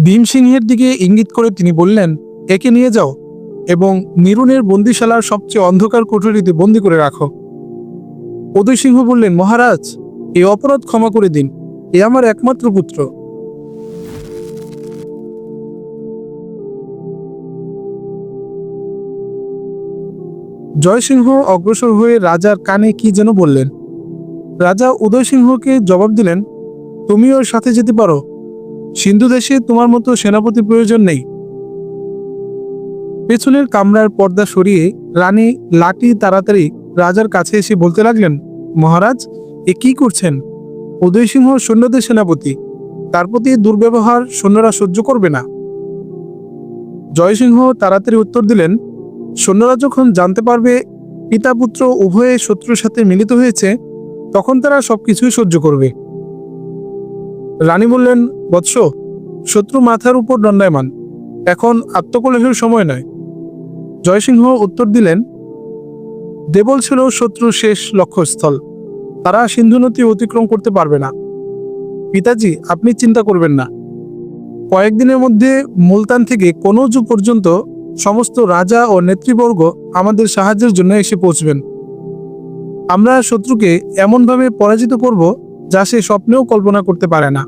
ভীমসিংহের দিকে ইঙ্গিত করে তিনি বললেন, একে নিয়ে যাও এবং নিরুনের বন্দিশালার সবচেয়ে অন্ধকার কুঠুরিতে বন্দি করে রাখো। উদয় সিংহ বললেন, মহারাজ, এই অপরাধ ক্ষমা করে দিন, এ আমার একমাত্র পুত্র। জয়সিংহ অগ্রসর হয়ে রাজার কানে কি যেন বললেন। রাজা উদয় সিংহকে জবাব দিলেন, তুমি ওর সাথে যেতে পারো, সিন্ধু দেশে তোমার মতো সেনাপতি প্রয়োজন নেই। পেছনের কামরার পর্দা সরিয়ে রানী লাটি তাড়াতাড়ি রাজার কাছে এসে বলতে লাগলেন, মহারাজ, এ কি করছেন? উদয় সিংহ সৈন্যদের সেনাপতি, তার প্রতি দুর্ব্যবহার সৈন্যরা সহ্য করবে না। জয়সিংহ তাড়াতাড়ি উত্তর দিলেন, সৈন্যরা যখন জানতে পারবে পিতা পুত্র উভয়ে শত্রুর সাথে মিলিত হয়েছে, তখন তারা সবকিছুই সহ্য করবে। রানী বললেন, বৎস, শত্রু মাথার উপর দণ্ডায়মান, এখন আত্মকলহের সময় নয়। জয়সিংহ উত্তর দিলেন, দেবল ছিল শত্রুর শেষ লক্ষ্যস্থল, তারা সিন্ধু নদী অতিক্রম করতে পারবে না। পিতাজি, আপনি চিন্তা করবেন না, কয়েকদিনের মধ্যে মুলতান থেকে কনৌজ পর্যন্ত সমস্ত রাজা ও নেতৃবর্গ আমাদের সাহায্যের জন্য এসে পৌঁছবেন। আমরা শত্রুকে এমনভাবে পরাজিত করব যা সে স্বপ্নেও কল্পনা করতে পারে না।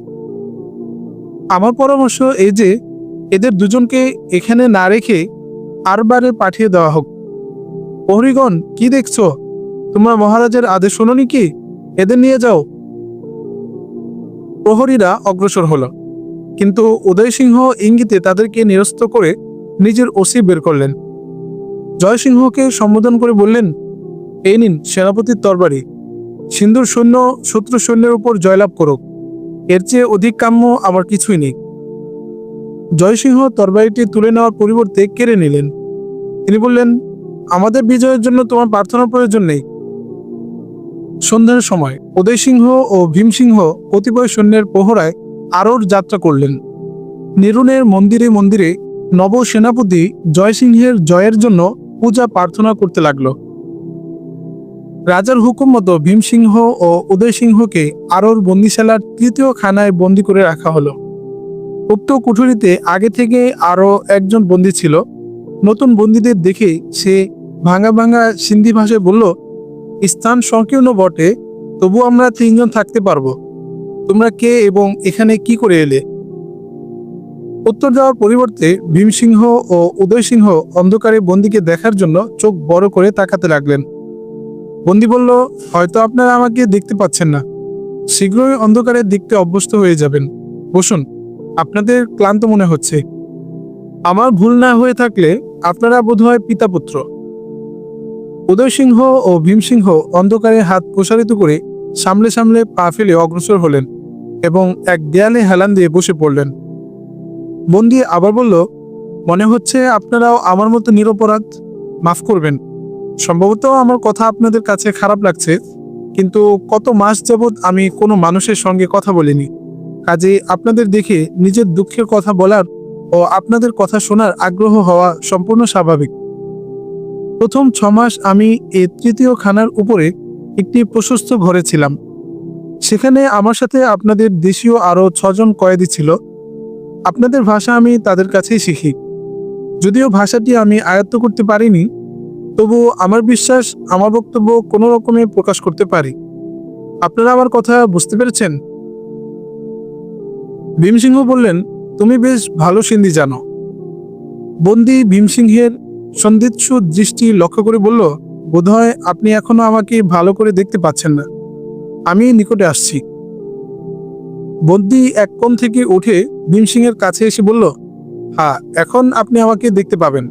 আমার পরামর্শ এই যে এদের দুজনকে এখানে না রেখে আরবারে পাঠিয়ে দেওয়া হোক। প্রহরীগণ, কি দেখছো? তোমরা মহারাজের আদেশ শোনোনি কি? এদের নিয়ে যাও। প্রহরীরা অগ্রসর হল, কিন্তু উদয় সিংহ ইঙ্গিতে তাদেরকে নিরস্ত করে নিজের ওসি বের করলেন। জয়সিংহকে সম্বোধন করে বললেন, এই নিন সেনাপতির তরবারি, সিন্ধুর সৈন্য শত্রু সৈন্যের উপর জয়লাভ করুক, এর চেয়ে অধিক কাম্য আমার কিছুই নেই। জয়সিংহ তরবারিটি তুলে নেওয়ার পরিবর্তে কেড়ে নিলেন। তিনি বললেন, আমাদের বিজয়ের জন্য তোমার প্রার্থনার প্রয়োজন নেই। সন্ধ্যার সময় উদয় সিংহ ও ভীমসিংহ কতিপয় সৈন্যের প্রহরায় আরোর যাত্রা করলেন। নিরুনের মন্দিরে মন্দিরে নব সেনাপতি জয়সিংহের জয়ের জন্য পূজা প্রার্থনা করতে লাগলো। রাজার হুকুম মতো ভীমসিংহ ও উদয় সিংহকে আরোর বন্দিশালার তৃতীয় খানায় বন্দী করে রাখা হলো। উক্ত কুঠুরিতে আগে থেকে আরও একজন বন্দী ছিল। নতুন বন্দীদের দেখে সে ভাঙা ভাঙা সিন্ধি ভাষায় বলল, স্থান সংকীর্ণ বটে, তবু আমরা তিনজন থাকতে পারবো। তোমরা কে এবং এখানে কি করে এলে? উত্তর দেওয়ার পরিবর্তে ভীমসিংহ ও উদয় সিংহ অন্ধকারে বন্দীকে দেখার জন্য চোখ বড় করে তাকাতে লাগলেন। বন্দী বলল, হয়তো আপনারা আমাকে দেখতে পাচ্ছেন না, শীঘ্রই অন্ধকারে দেখতে অভ্যস্ত হয়ে যাবেন। বসুন, আপনাদের ক্লান্ত মনে হচ্ছে। আমার ভুল না হয়ে থাকলে আপনারা বোধহয় পিতা পুত্র। উদয় সিংহ ও ভীমসিংহ অন্ধকারে হাত প্রসারিত করে সামলে সামলে পা ফেলে অগ্রসর হলেন এবং এক দেয়ালে হেলান দিয়ে বসে পড়লেন। বন্দী আবার বলল, মনে হচ্ছে আপনারাও আমার মতো নিরপরাধ। মাফ করবেন, সম্ভবত আমার কথা আপনাদের কাছে খারাপ লাগছে, কিন্তু কত মাস যাবৎ আমি কোনো মানুষের সঙ্গে কথা বলিনি, কাজেই আপনাদের দেখে নিজের দুঃখের কথা বলার ও আপনাদের কথা শোনার আগ্রহ হওয়া সম্পূর্ণ স্বাভাবিক। প্রথম 6 মাস আমি এই তৃতীয় খানার উপরে একটি প্রশস্ত ঘরে ছিলাম। সেখানে আমার সাথে আপনাদের দেশীয় আরও 6 জন কয়েদি ছিল। আপনাদের ভাষা আমি তাদের কাছেই শিখি। যদিও ভাষাটি আমি আয়ত্ত করতে পারিনি, তবু আমার বিশ্বাস আমার বক্তব্য কোনো রকমে প্রকাশ করতে পারি। আপনারা আমার কথা বুঝতে পেরেছেন? ভীমসিংহ বললেন, তুমি বেশ ভালো সিন্ধি জানো। বন্দী ভীমসিংহের সন্দিচ্ছু দৃষ্টি লক্ষ্য করে বলল, বোধহয় আপনি এখনো আমাকে ভালো করে দেখতে পাচ্ছেন না, আমি নিকটে আসছি। বন্দী এক কোণ থেকে উঠে ভীমসিংহের কাছে এসে বলল, হ্যাঁ, এখন আপনি আমাকে দেখতে পাবেন,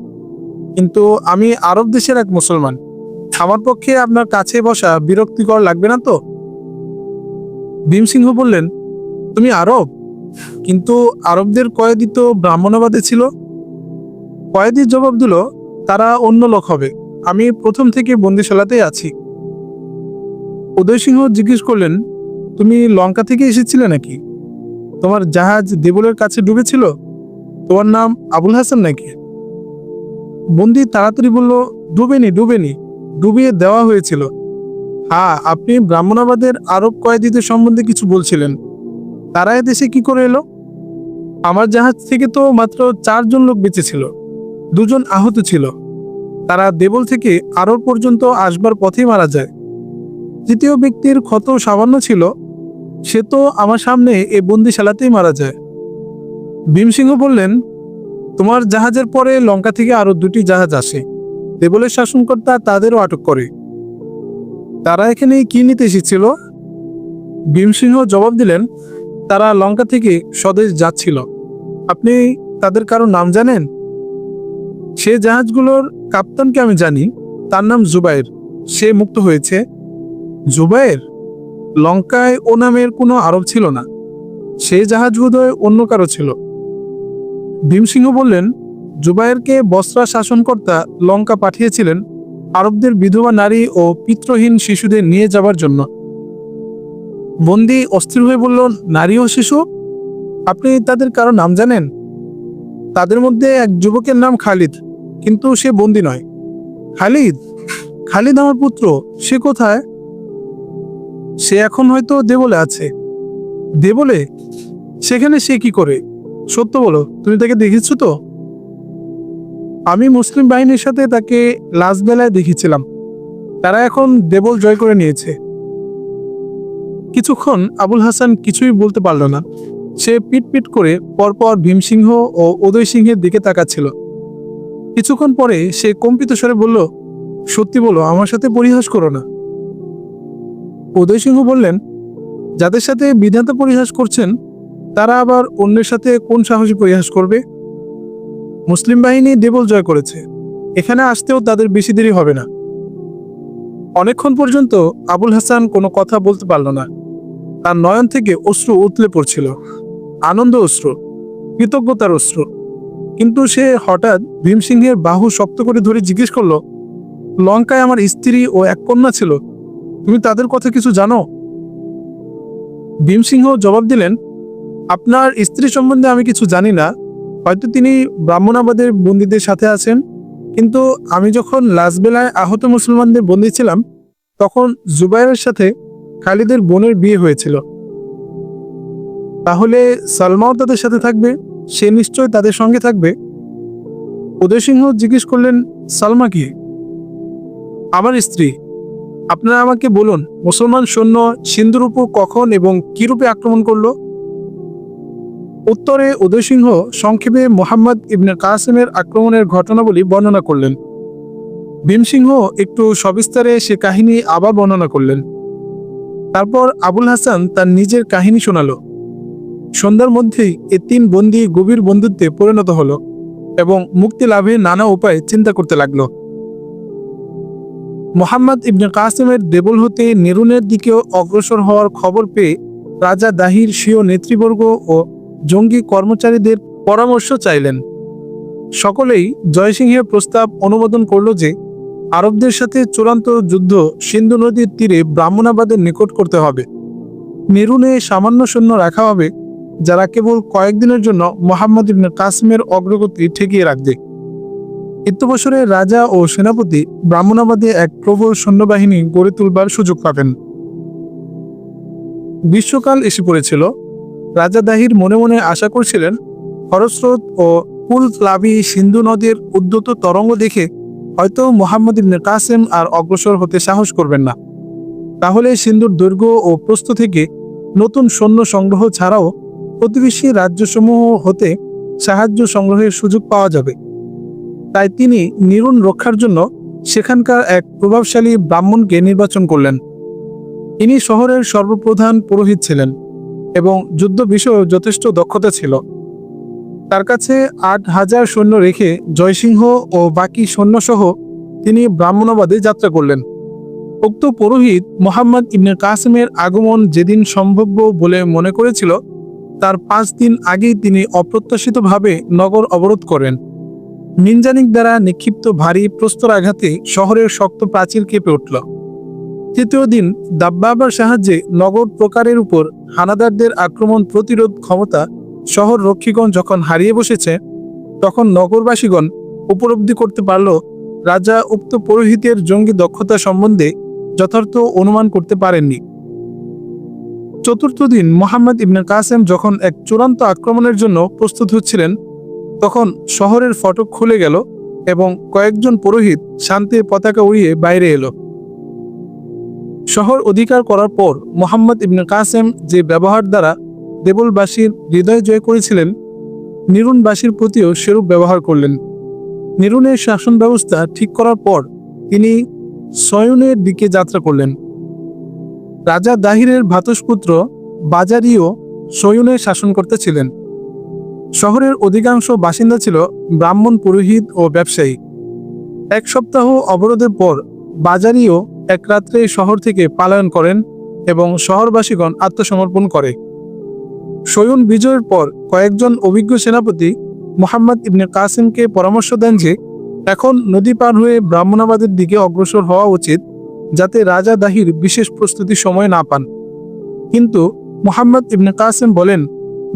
কিন্তু আমি আরব দেশের এক মুসলমান। আমার পক্ষে আপনার কাছে বসা বিরক্তিকর লাগবে না তো? ভীমসিংহ বললেন, তুমি আরব? কিন্তু আরবদের কয়েদি তো ব্রাহ্মণবাদে ছিল। কয়েদির জবাব দিল, তারা অন্য লোক হবে, আমি প্রথম থেকে বন্দিশালাতেই আছি। উদয় সিংহ জিজ্ঞেস করলেন, তুমি লঙ্কা থেকে এসেছিলে নাকি? তোমার জাহাজ দেবলের কাছে ডুবেছিল? তোমার নাম আবুল হাসান নাকি? বন্দী তাড়াতাড়ি বলল, ডুবেনি, ডুবিয়ে দেওয়া হয়েছিল। হ্যাঁ, আপনি ব্রাহ্মণবাদের আরব কয়েদিদের সম্বন্ধে কিছু বলছিলেন, তারা এদেশে কি করে এলো? আমার জাহাজ থেকে তো মাত্র 4 জন লোক বেঁচে ছিল, 2 জন আহত ছিল। তারা দেবল থেকে আরব পর্যন্ত আসবার পথেই মারা যায়। তৃতীয় ব্যক্তির ক্ষত সামান্য ছিল, সে তো আমার সামনে এ বন্দিশালাতেই মারা যায়। ভীমসিংহ বললেন, তোমার জাহাজের পরে লঙ্কা থেকে আরো 2টি জাহাজ আসে। দেবলের শাসনকর্তা তাদেরও আটক করে। তারা এখানে কি নিতে এসেছিল? ভীমসিংহ জবাব দিলেন, তারা লঙ্কা থেকে স্বদেশ যাচ্ছিল। আপনি তাদের কারো নাম জানেন? সে জাহাজগুলোর কাপ্তানকে আমি জানি, তার নাম জুবায়ের। সে মুক্ত হয়েছে। জুবায়ের? লঙ্কায় ও নামের কোনো আরব ছিল না। সেই জাহাজ বোধহয় অন্য কারো ছিল। ভীমসিংহ বললেন, জুবায়েরকে বসরা শাসনকর্তা লঙ্কা পাঠিয়েছিলেন আরবদের বিধবা নারী ও পিতৃহীন শিশুদের নিয়ে যাবার জন্য। বন্দী অস্থির হয়ে বলল, নারী ও শিশু? আপনি তাদের কারো নাম জানেন? তাদের মধ্যে এক যুবকের নাম খালিদ, কিন্তু সে বন্দী নয়। খালিদ? খালিদ আমার পুত্র। সে কোথায়? সে এখন হয়তো দেবলে আছে। দেবলে? সেখানে সে কি করে? সত্য বলো, তুমি তাকে দেখেছো তো? আমি মুসলিম বাহিনীর সাথে তাকে লাশবেলায় দেখেছিলাম। তারা এখন দেবল জয় করে নিয়েছে। কিছুক্ষণ আবুল হাসান কিছুই বলতে পারল না। সে পিট করে পরপর ভীমসিংহ ও উদয় সিংহের দিকে তাকাচ্ছিল। কিছুক্ষণ পরে সে কম্পিত স্বরে বলল, সত্যি বলো, আমার সাথে পরিহাস করো না। উদয় সিংহ বললেন, যাদের সাথে বিধাতা পরিহাস করছেন তারা আবার অন্যের সাথে কোন সাহসী পরিহাস করবে? মুসলিম বাহিনী দেবল জয় করেছে, এখানে আসতেও তাদের বেশি দেরি হবে না। অনেকক্ষণ পর্যন্ত আবুল হাসান কোনো কথা বলতে পারল না। তার নয়ন থেকে অশ্রু উতলে পড়ছিল, আনন্দ অশ্রু, কৃতজ্ঞতার অশ্রু। কিন্তু সে হঠাৎ ভীমসিংহের বাহু শক্ত করে ধরে জিজ্ঞেস করলো, লঙ্কায় আমার স্ত্রী ও এক কন্যা ছিল, তুমি তাদের কথা কিছু জানো? ভীমসিংহ জবাব দিলেন, আপনার স্ত্রী সম্বন্ধে আমি কিছু জানি না। হয়তো তিনি ব্রাহ্মণাবাদের বন্দীদের সাথে আছেন, কিন্তু আমি যখন লাশবেলায় আহত মুসলমানদের বন্দী ছিলাম তখন জুবাইরের সাথে খালিদের বোনের বিয়ে হয়েছিল। তাহলে সালমাও তাদের সাথে থাকবে? সে নিশ্চয় তাদের সঙ্গে থাকবে। উদয়সিংহ জিজ্ঞেস করলেন, সালমা কি? আমার স্ত্রী। আপনারা আমাকে বলুন, মুসলমান সৈন্য সিন্ধুর উপর কখন এবং কি রূপে আক্রমণ করলো? উত্তরে উদয়সিংহ সংক্ষেপে মুহাম্মদ ইবনে কাসেমের আক্রমণের ঘটনাবলী বর্ণনা করলেন। ভীমসিংহ একটু সবিস্তারে সে কাহিনী আবার বর্ণনা করলেন। তারপর আবুল হাসান তার নিজের কাহিনী শোনালো। সন্ধ্যার মধ্যেই এ 3 বন্দী গভীর বন্ধুত্বে পরিণত হলো এবং মুক্তি লাভে নানা উপায় চিন্তা করতে লাগলো। মুহাম্মদ ইবনে কাসেমের দেবল হতে নিরুনের দিকেও অগ্রসর হওয়ার খবর পেয়ে রাজা দাহির স্বীয় নেতৃবর্গ ও জঙ্গি কর্মচারীদের পরামর্শ চাইলেন। সকলেই জয়সিংহের প্রস্তাব অনুমোদন করল যে আরবদের সাথে চূড়ান্ত যুদ্ধ সিন্ধু নদীর তীরে ব্রাহ্মণাবাদের নিকট করতে হবে। নিরুনে সামান্য সৈন্য রাখা হবে, যারা কেবল কয়েকদিনের জন্য মুহাম্মদ ইবনে কাসেমের অগ্রগতি ঠেকিয়ে রাখবে। ইত্যবসরে রাজা ও সেনাপতি ব্রাহ্মণাবাদে এক প্রবল সৈন্যবাহিনী গড়ে তুলবার সুযোগ পাবেন। গ্রীষ্মকাল এসে পড়েছিল। রাজা দাহির মনে মনে আশা করছিলেন, খরস্রোত ও কুল প্লাবী সিন্ধু নদীর উদ্যত তরঙ্গ দেখে হয়তো মুহাম্মদ ইবনে কাসেম আর অগ্রসর হতে সাহস করবেন না। তাহলে সিন্ধুর দৈর্ঘ্য ও প্রস্থ থেকে নতুন সৈন্য সংগ্রহ ছাড়াও প্রতিবেশী রাজ্যসমূহ হতে সাহায্য সংগ্রহের সুযোগ পাওয়া যাবে। তাই তিনি নিরুন রক্ষার জন্য সেখানকার এক প্রভাবশালী ব্রাহ্মণকে নির্বাচন করলেন। ইনি শহরের সর্বপ্রধান পুরোহিত ছিলেন এবং যুদ্ধ বিষয়েও যথেষ্ট দক্ষতা ছিল। তার কাছে 8,000 সৈন্য রেখে জয়সিংহ ও বাকি সৈন্যসহ তিনি ব্রাহ্মণাবাদে যাত্রা করলেন। উক্ত পুরোহিত মুহাম্মদ ইবনে কাসেমের আগমন যেদিন সম্ভাব্য বলে মনে করেছিল, তার 5 দিন আগেই তিনি অপ্রত্যাশিতভাবে নগর অবরোধ করেন। মিনজানিক দ্বারা নিক্ষিপ্ত ভারী প্রস্তর আঘাতে শহরের শক্ত প্রাচীর কেঁপে উঠল। তৃতীয় দিন দাব্বাবার সাহায্যে নগর প্রকারের উপর হানাদারদের আক্রমণ প্রতিরোধ ক্ষমতা শহর রক্ষীগণ যখন হারিয়ে বসেছে, তখন নগরবাসীগণ উপলব্ধি করতে পারল রাজা উক্ত পুরোহিতের জঙ্গি দক্ষতা সম্বন্ধে যথার্থ অনুমান করতে পারেননি। চতুর্থ দিন মুহাম্মদ ইবনে কাসেম যখন এক চূড়ান্ত আক্রমণের জন্য প্রস্তুত হচ্ছিলেন, তখন শহরের ফটক খুলে গেল এবং কয়েকজন পুরোহিত শান্তির পতাকা উড়িয়ে বাইরে এলো। শহর অধিকার করার পর মুহাম্মদ ইবনে কাসেম যে ব্যবহার দ্বারা দেবলবাসীর হৃদয় জয় করেছিলেন, নিরুনবাসীর প্রতিও সেরূপ ব্যবহার করলেন। নিরুনের শাসন ব্যবস্থা ঠিক করার পর তিনি সয়নের দিকে যাত্রা করলেন। রাজা দাহিরের ভ্রাতুষ্পুত্র বাজারিও সয়নের শাসনকর্তা ছিলেন। শহরের অধিকাংশ বাসিন্দা ছিল ব্রাহ্মণ, পুরোহিত ও ব্যবসায়ী। এক সপ্তাহ অবরোধের পর বাজারিও এক রাত্রে শহর থেকে পলায়ন করেন এবং শহরবাসীগণ আত্মসমর্পণ করে। সয়ন বিজয়ের পর কয়েকজন অভিজ্ঞ সেনাপতি মুহাম্মদ ইবনে কাসেমকে পরামর্শ দেন যে এখন নদী পার হয়ে ব্রাহ্মণাবাদের দিকে অগ্রসর হওয়া উচিত, যাতে রাজা দাহির বিশেষ প্রস্তুতি সময় না পান। কিন্তু মুহাম্মদ ইবনে কাসেম বলেন,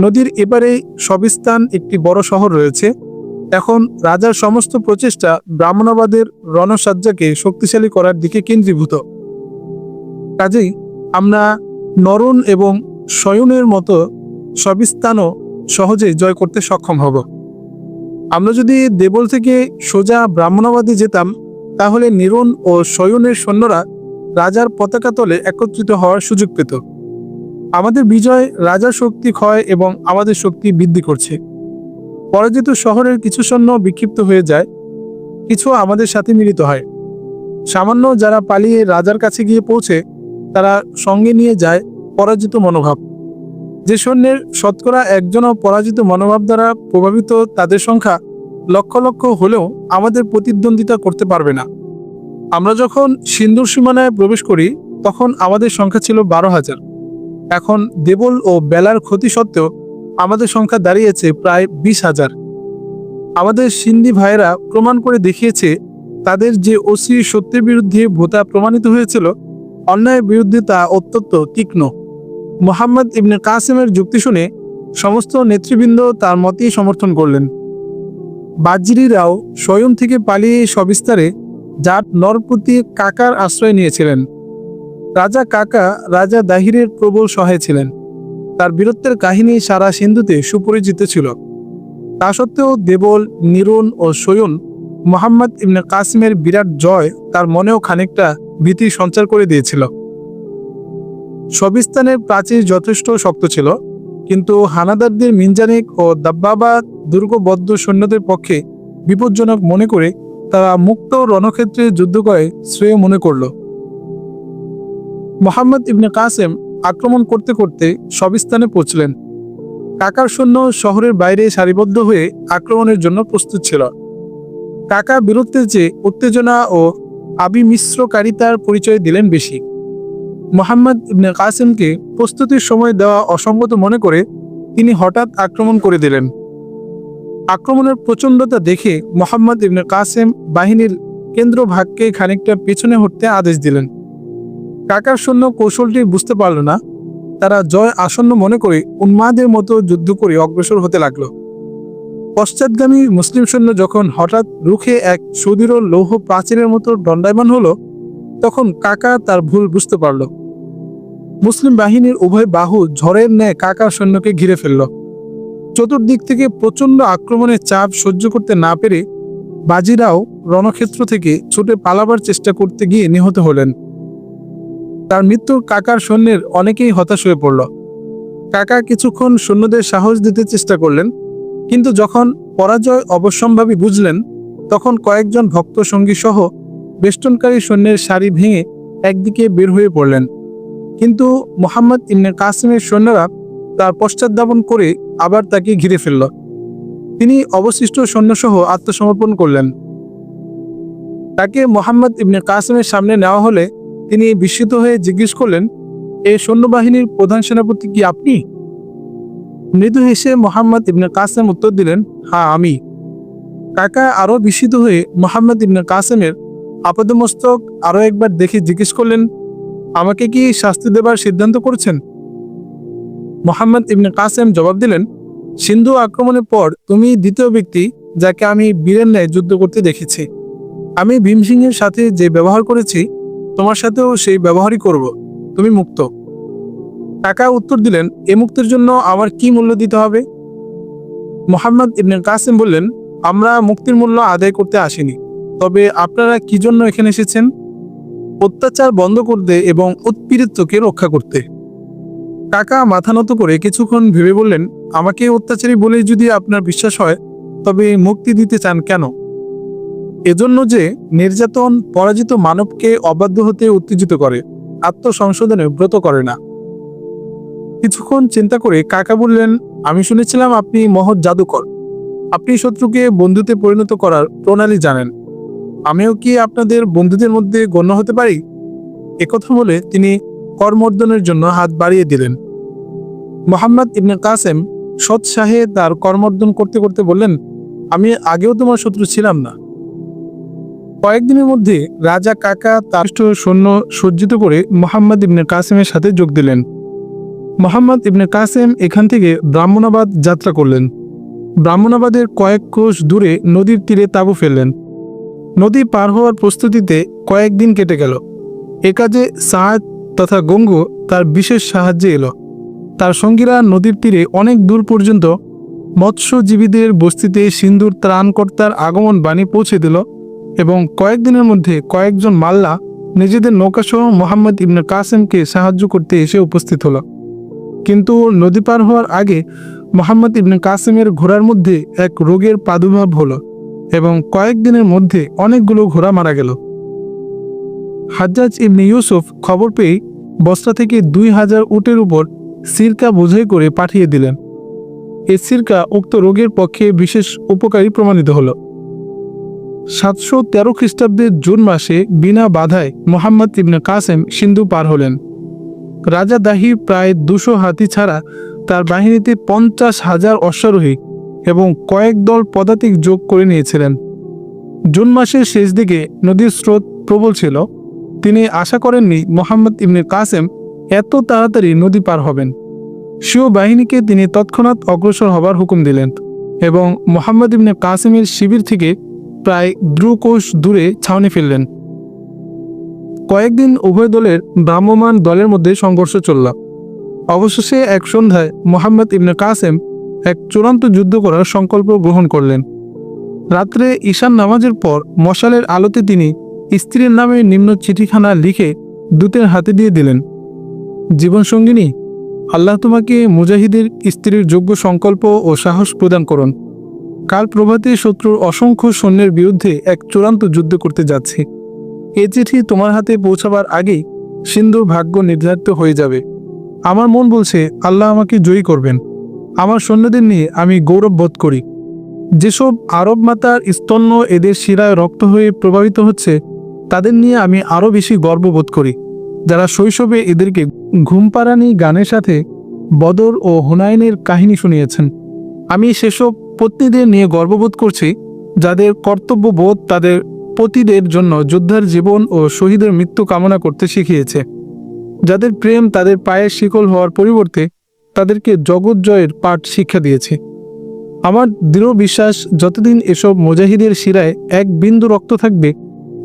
নদীর এপারে সবিস্তান একটি বড় শহর রয়েছে। এখন রাজার সমস্ত প্রচেষ্টা ব্রাহ্মণাবাদের রণসজ্জাকে শক্তিশালী করার দিকে কেন্দ্রীভূত। কাজেই আমরা নরন এবং সয়নের মতো সবিস্তানও সহজেই জয় করতে সক্ষম হব। আমরা যদি দেবল থেকে সোজা ব্রাহ্মণাবাদে যেতাম, তাহলে নিরন ও সয়নের সৈন্যরা রাজার পতাকা তলে একত্রিত হওয়ার সুযোগ পেত। আমাদের বিজয় রাজার শক্তি ক্ষয় এবং আমাদের শক্তি বৃদ্ধি করছে। পরাজিত শহরের কিছু সৈন্য বিক্ষিপ্ত হয়ে যায়, কিছু আমাদের সাথে মিলিত হয়। সামান্য যারা পালিয়ে রাজার কাছে গিয়ে পৌঁছে, তারা সঙ্গে নিয়ে যায় পরাজিত মনোভাব। যে সৈন্যের শতকরা একজনও পরাজিত মনোভাব দ্বারা প্রভাবিত, তাদের সংখ্যা লক্ষ লক্ষ হলেও আমাদের প্রতিদ্বন্দ্বিতা করতে পারবে না। আমরা যখন সিন্ধুর সীমানায় প্রবেশ করি, তখন আমাদের সংখ্যা ছিল 12,000। এখন দেবল ও বেলার ক্ষতি সত্ত্বেও আমাদের সংখ্যা দাঁড়িয়েছে প্রায় 20,000। আমাদের সিন্ধি ভাইয়েরা প্রমাণ করে দেখিয়েছে, তাদের যে অশ্লীল সত্যের বিরুদ্ধে ভোতা প্রমাণিত হয়েছিল, অন্যায়ের বিরুদ্ধে তা অত্যন্ত তীক্ষ্ণ। মুহাম্মদ ইবনে কাসেমের যুক্তি শুনে সমস্ত নেতৃবৃন্দ তার মতেই সমর্থন করলেন। বাজরিরাও স্বয়ং থেকে পালিয়ে সবিস্তারে জাট নরপতি কাকার আশ্রয় নিয়েছিলেন। রাজা কাকা রাজা দাহিরের প্রবল সহায় ছিলেন। তার বীরত্বের কাহিনী সারা সিন্ধুতে সুপরিচিত ছিল। তা সত্ত্বেও দেবল, নিরন ও সয়ন মুহাম্মদ ইবনে কাসেমের বিরাট জয় তার মনেও খানিকটা ভীতি সঞ্চার করে দিয়েছিল। সবিস্তানের প্রাচীর যথেষ্ট শক্ত ছিল, কিন্তু হানাদারদের মিনজানিক ও দাব্বাবা দুর্গবদ্ধ সৈন্যদের পক্ষে বিপজ্জনক মনে করে তারা মুক্ত রণক্ষেত্রে যুদ্ধ করে শ্রেয় মনে করল। মুহাম্মদ ইবনে কাসেম আক্রমণ করতে করতে সবিস্তানে পৌঁছলেন। কাকার সৈন্য শহরের বাইরে সারিবদ্ধ হয়ে আক্রমণের জন্য প্রস্তুত ছিল। কাকা বীরত্বের চেয়ে উত্তেজনা ও আবিমিশ্রকারিতার পরিচয় দিলেন বেশি। মুহাম্মদ ইবনে কাসেমকে প্রস্তুতির সময় দেওয়া অসঙ্গত মনে করে তিনি হঠাৎ আক্রমণ করে দিলেন। আক্রমণের প্রচণ্ডতা দেখে মুহাম্মদ ইবনে কাসেম বাহিনীর কেন্দ্রভাগকে খানিকটা পেছনে হটতে আদেশ দিলেন। কাকার সৈন্য কৌশলটি বুঝতে পারল না। তারা জয় আসন্ন মনে করে উন্মাদের মতো যুদ্ধ করে অগ্রসর হতে লাগল। পশ্চাৎগামী মুসলিম সৈন্য যখন হঠাৎ রুখে এক সুদৃঢ় লৌহ প্রাচীরের মতো দণ্ডায়মান হলো, তখন কাকা তার ভুল বুঝতে পারল। মুসলিম বাহিনীর উভয় বাহু ঝড়ের ন্যায় কাকার সৈন্যকে ঘিরে ফেলল। চতুর্দিক থেকে প্রচণ্ড আক্রমণের চাপ সহ্য করতে না পেরে বাজিরাও রণক্ষেত্র থেকে ছুটে পালাবার চেষ্টা করতে গিয়ে নিহত হলেন। তার মৃত্যুর কাকার সৈন্যের অনেকেই হতাশ হয়ে পড়ল। কাকা কিছুক্ষণ সৈন্যদের সাহস দিতে চেষ্টা করলেন, কিন্তু যখন পরাজয় অবশ্যম্ভাবী বুঝলেন, তখন কয়েকজন ভক্ত সঙ্গী সহ বেষ্টনকারী সৈন্যের সারি ভেঙে একদিকে বের হয়ে পড়লেন। কিন্তু মুহাম্মদ ইবনে কাসেমের সৈন্যরা তার পশ্চাৎধাবন করে আবার তাকে ঘিরে ফেলল। তিনি অবশিষ্ট সৈন্যসহ আত্মসমর্পণ করলেন। তাকে মুহাম্মদ ইবনে কাসেমের সামনে নেওয়া হলে তিনি বিস্মিত হয়ে জিজ্ঞেস করলেন, এই সৈন্যবাহিনীর প্রধান সেনাপতি কি আপনি? মৃদু হেসে মুহাম্মদ ইবনে কাসেম উত্তর দিলেন, হ্যাঁ আমি। কাকা আরো বিস্মিত হয়ে মুহাম্মদ ইবনে কাসেমের আপাদমস্তক আরো একবার দেখে জিজ্ঞেস করলেন, আমাকে কি শাস্তি দেবার সিদ্ধান্ত করেছেন? মুহাম্মদ ইবনে কাসেম জবাব দিলেন, সিন্ধু আক্রমণের পর তুমি দ্বিতীয় ব্যক্তি যাকে আমি বীরের ন্যায় যুদ্ধ করতে দেখেছি। আমি ভীমসিংহের সাথে যে ব্যবহার করেছি, তোমার সাথেও সেই ব্যবহারই করব। তুমি মুক্ত। কাকা উত্তর দিলেন, এ মুক্তির জন্য আমার কি মূল্য দিতে হবে? মোহাম্মদ ইবনে কাসেম বললেন, আমরা মুক্তির মূল্য আদায় করতে আসিনি, তবে আপনারা কি জন্য এখানে এসেছেন? অত্যাচার বন্ধ করতে এবং উৎপীড়িতকে রক্ষা করতে। কাকা মাথা নত করে কিছুক্ষণ ভেবে বললেন, আমাকে অত্যাচারী বলেই যদি আপনার বিশ্বাস হয়, তবে মুক্তি দিতে চান কেন? এজন্য যে নির্যাতন পরাজিত মানবকে অবাধ্য হতে উত্তেজিত করে, আত্মসংশোধনে ব্রত করে না। কিছুক্ষণ চিন্তা করে কাকা বললেন, আমি শুনেছিলাম আপনি মহৎ জাদুকর। আপনি শত্রুকে বন্ধুতে পরিণত করার প্রণালী জানেন। আমিও কি আপনাদের বন্ধুদের মধ্যে গণ্য হতে পারি? একথা বলে তিনি করমর্দনের জন্য হাত বাড়িয়ে দিলেন। মোহাম্মদ ইবনে কাসেম সৎসাহে তার করমর্দন করতে করতে বললেন, আমি আগেও তোমার শত্রু ছিলাম না। কয়েকদিনের মধ্যে রাজা কাকা তার সৈন্য সজ্জিত করে মোহাম্মদ ইবনে কাসেমের সাথে যোগ দিলেন। মোহাম্মদ ইবনে কাসেম এখান থেকে ব্রাহ্মণাবাদ যাত্রা করলেন। ব্রাহ্মণাবাদের কয়েক কোষ দূরে নদীর তীরে তাঁবু ফেললেন। নদী পার হওয়ার প্রস্তুতিতে কয়েকদিন কেটে গেল। এ কাজে সাদ তথা গঙ্গু তার বিশেষ সাহায্যে এলো। তার সঙ্গীরা নদীর তীরে অনেক দূর পর্যন্ত মৎস্যজীবীদের বস্তিতে সিন্ধুর ত্রাণকর্তার আগমন বাণী পৌঁছে দিল এবং কয়েকদিনের মধ্যে কয়েকজন মাল্লা নিজেদের নৌকাসহ মোহাম্মদ ইবনে কাসেমকে সাহায্য করতে এসে উপস্থিত হলো। কিন্তু নদী পার হওয়ার আগে মোহাম্মদ ইবনে কাসেমের ঘোড়ার মধ্যে এক রোগের প্রাদুর্ভাব হলো এবং কয়েকদিনের মধ্যে অনেকগুলো ঘোড়া মারা গেল। হাজ্জাজ ইবনে ইউসুফ খবর পেয়ে বস্তা থেকে 2000 উটের উপর সিরকা বোঝাই করে পাঠিয়ে দিলেন। এই সিরকা উক্ত রোগের পক্ষে বিশেষ উপকারী প্রমাণিত হল। 713 খ্রিস্টাব্দের জুন মাসে বিনা বাধায় মোহাম্মদ ইবনে কাসেম সিন্ধু পার হলেন। রাজা দাহি প্রায় 200 হাতি ছাড়া তার বাহিনীতে 50,000 অশ্বারোহী এবং কয়েক দল পদাতিক যোগ করে নিয়েছিলেন। জুন মাসের শেষ দিকে নদীর স্রোত প্রবল ছিল। তিনি আশা করেননি মোহাম্মদ ইবনে কাসেম এত তাড়াতাড়ি নদী পার হবেন। স্বীয় বাহিনীকে তিনি তৎক্ষণাৎ অগ্রসর হবার হুকুম দিলেন এবং মোহাম্মদ ইবনে কাসেমের শিবির থেকে প্রায় 2 কোষ দূরে ছাউনি ফেললেন। কয়েকদিন উভয় দলের ভ্রাম্যমাণ দলের মধ্যে সংঘর্ষ চলল। অবশেষে এক সন্ধ্যায় মোহাম্মদ ইবনে কাসেম এক চূড়ান্ত যুদ্ধ করার সংকল্প গ্রহণ করলেন। রাত্রে ঈশান নামাজের পর মশালের আলোতে তিনি স্ত্রীর নামে নিম্ন চিঠিখানা লিখে দূতের হাতে দিয়ে দিলেন, জীবনসঙ্গিনী, আল্লাহ তোমাকে মুজাহিদের স্ত্রীর যোগ্য সংকল্প ও সাহস প্রদান করুন। কাল প্রভাতে শত্রুর অসংখ্য সৈন্যের বিরুদ্ধে এক চূড়ান্ত যুদ্ধ করতে যাচ্ছি। এ চিঠি তোমার হাতে পৌঁছাবার আগেই সিন্ধুর ভাগ্য নির্ধারিত হয়ে যাবে। আমার মন বলছে আল্লাহ আমাকে জয়ী করবেন। আমার সৈন্যদের নিয়ে আমি গৌরব বোধ করি। যেসব আরব মাতার স্তন্য এদের শিরায় রক্ত হয়ে প্রভাবিত হচ্ছে, তাদের নিয়ে আমি আরও বেশি গর্ববোধ করি, যারা শৈশবে এদেরকে ঘুমপাড়ানি গানের সাথে বদর ও হুনাইনের কাহিনী শুনিয়েছেন। আমি সেসব পত্নীদের নিয়ে গর্ববোধ করছি, যাদের কর্তব্যবোধ তাদের পতিদের জন্য যোদ্ধার জীবন ও শহীদের মৃত্যু কামনা করতে শিখিয়েছে, যাদের প্রেম তাদের পায়ের শিকল হওয়ার পরিবর্তে তাদেরকে জগৎ জয়ের পাঠ শিক্ষা দিয়েছে। আমার দৃঢ় বিশ্বাস, যতদিন এসব মুজাহিদের শিরায় এক বিন্দু রক্ত থাকবে,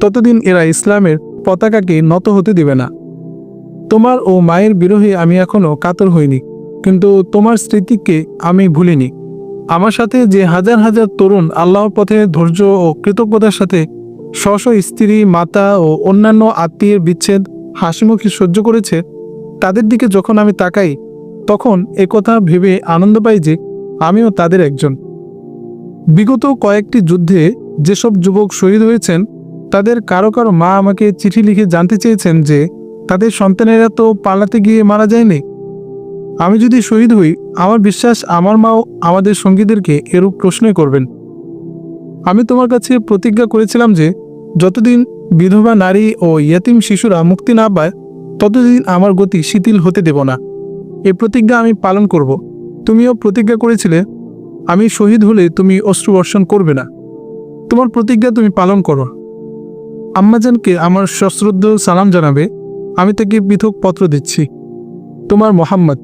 ততদিন এরা ইসলামের পতাকাকে নত হতে দিবে না। তোমার ও মায়ের বিরহে আমি এখনো কাতর হইনি, কিন্তু তোমার স্মৃতিকে আমি ভুলিনি। আমার সাথে যে হাজার হাজার তরুণ আল্লাহর পথে ধৈর্য ও কৃতজ্ঞতার সাথে স্ব স্ত্রী, মাতা ও অন্যান্য আত্মীয়ের বিচ্ছেদ হাসিমুখে সহ্য করেছে, তাদের দিকে যখন আমি তাকাই, তখন একথা ভেবে আনন্দ পাই যে আমিও তাদের একজন। বিগত কয়েকটি যুদ্ধে যেসব যুবক শহীদ হয়েছেন, তাদের কারো কারো মা আমাকে চিঠি লিখে জানতে চেয়েছেন যে তাদের সন্তানেরা তো পালাতে গিয়ে মারা যায়নি। আমি যদি শহীদ হই, আমার বিশ্বাস আমার মাও আমাদের সঙ্গীদেরকে এরূপ প্রশ্নই করবেন। আমি তোমার কাছে প্রতিজ্ঞা করেছিলাম যে যতদিন বিধবা নারী ও ইয়াতিম শিশুরা মুক্তি না পায়, ততদিন আমার গতি শিথিল হতে দেব না। এই প্রতিজ্ঞা আমি পালন করব। তুমিও প্রতিজ্ঞা করেছিলে, আমি শহীদ হলে তুমি অশ্রুবর্ষণ করবে না। তোমার প্রতিজ্ঞা তুমি পালন করো। আম্মাজানকে আমার সশ্রদ্ধ সালাম জানাবে। আমি তাকে পৃথক পত্র দিচ্ছি। তোমার মোহাম্মদ।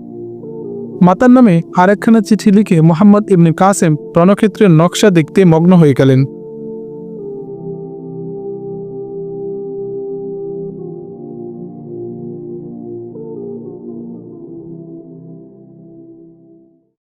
মাতার নামে আরেকখানা চিঠি লিখে মোহাম্মদ ইবনে কাসেম রণক্ষেত্রের নকশা দেখতে মগ্ন হয়ে গেলেন।